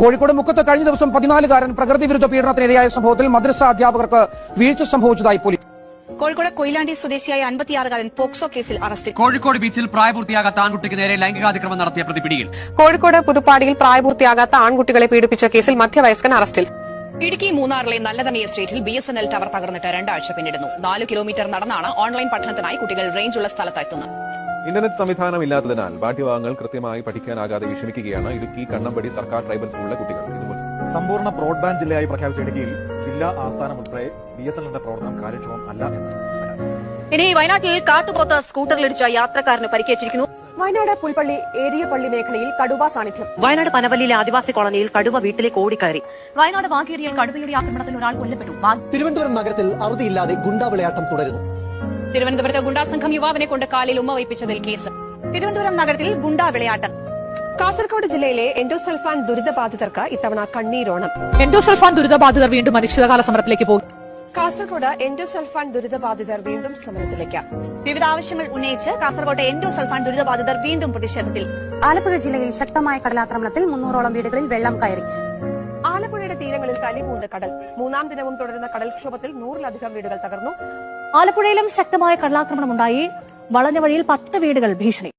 കോഴിക്കോട് മുക്കത്ത് കഴിഞ്ഞ ദിവസം 14-കാരൻ പ്രകൃതി വിരുദ്ധ പീഡനത്തിനിരയായ സംഭവത്തിൽ മദ്രസ അധ്യാപകർക്ക് വീഴ്ച സംഭവിച്ചതായി പോലീസ്. കോഴിക്കോട് കൊയിലാണ്ടി സ്വദേശിയായ 56-കാരൻ പോക്സോ കേസിൽ അറസ്റ്റിൽ. കോഴിക്കോട് ബീച്ചിൽ പ്രായപൂർത്തിയാകാത്ത ആൺകുട്ടിക്ക് നേരെ ലൈംഗികാതിക്രമം നടത്തിയ പ്രതി പിടിയിൽ. കോഴിക്കോട് പുതുപ്പാടിയിൽ പ്രായപൂർത്തിയാകാത്ത ആൺകുട്ടികളെ പീഡിപ്പിച്ച കേസിൽ മധ്യവയസ്കൻ അറസ്റ്റിൽ. ഇടുക്കി മൂന്നാറിലെ നല്ലതണി എസ്റ്റേറ്റിൽ BSNL ടവർ തകർന്നിട്ട് 2 ആഴ്ച പിന്നിടുന്നു. 4 കിലോമീറ്റർ നടന്നാണ് ഓൺലൈൻ പഠനത്തിനായി കുട്ടികൾ റേഞ്ചുള്ള സ്ഥലത്തെത്തുന്നത്. ഇന്റർനെറ്റ് സംവിധാനം ഇല്ലാത്തതിനാൽ പാഠ്യഭാഗങ്ങൾ കൃത്യമായി പഠിക്കാനാകാതെ വിഷമിക്കുകയാണ് ഇടുക്കി കണ്ണമ്പടി സർക്കാർ ട്രൈബൽ സ്കൂളിലെ കുട്ടികൾ. സമ്പൂർണ്ണ ബ്രോഡ്ബാൻഡ് ജില്ലയായി പ്രഖ്യാപിച്ച ഇടുക്കിയിൽ ജില്ലാ ആസ്ഥാനം ഉൾപ്പെടെ BSNLന്റെ പ്രവർത്തനം കാര്യക്ഷമം അല്ല എന്ന്. ഇനി വയനാട്ടിൽ കാട്ടുപോത്ത് സ്കൂട്ടറിലിടിച്ച യാത്രക്കാരന് പരിക്കേറ്റിരിക്കുന്നു. വയനാട് പുൽപ്പള്ളി ഏരിയപ്പള്ളി മേഖലയിൽ കടുവ സാന്നിധ്യം. വയനാട് പനവല്ലിയിലെ ആദിവാസി കോളനിയിൽ കടുവ വീട്ടിലേക്ക് ഓടിക്കയറി. വയനാട് വാകേരിയിൽ കടുവയുടെ ആക്രമണത്തിൽ ഒരാൾ കൊല്ലപ്പെട്ടു. തിരുവനന്തപുരം നഗരത്തിൽ അറുതിയില്ലാതെ ഗുണ്ടാവിളയാട്ടം തുടരുന്നു. തിരുവനന്തപുരത്ത് ഗുണ്ടാസംഘം യുവാവിനെ കൊണ്ട് കാലിൽ ഉമ്മ വയ്പ്പിച്ചതിൽ കേസ്. തിരുവനന്തപുരം നഗരത്തിൽ ഗുണ്ടാവിളയാട്ടം. കാസർഗോഡ് ജില്ലയിലെ എൻഡോസൾഫാൻ ദുരിതബാധിതർക്ക് ഇത്തവണ കണ്ണീരോണം. എൻഡോസൾഫാൻ ദുരിതബാധിതർ വീണ്ടും അനിശ്ചിതകാല സമരത്തിലേക്ക് പോകും. കാസർഗോഡ് എൻഡോസൾഫാൻ ദുരിതബാധിതർ വീണ്ടും സമരത്തിലേക്ക്. വിവിധ ആവശ്യങ്ങൾ ഉന്നയിച്ച് കാസർഗോഡ് എൻഡോസൾഫാൻ ദുരിതബാധിതർ വീണ്ടും പ്രതിഷേധത്തിൽ. ആലപ്പുഴ ജില്ലയിൽ ശക്തമായ കടലാക്രമണത്തിൽ 300ഓളം വീടുകളിൽ വെള്ളം കയറി. ആലപ്പുഴയുടെ തീരങ്ങളിൽ കലിപൂണ്ട കടൽ. 3-ാം ദിനവും തുടരുന്ന കടൽക്ഷോഭത്തിൽ 100-ലധികം വീടുകൾ തകർന്നു. ആലപ്പുഴയിലും ശക്തമായ കടലാക്രമണമുണ്ടായി. വളഞ്ഞ വഴിയിൽ 10 വീടുകൾ ഭീഷണി.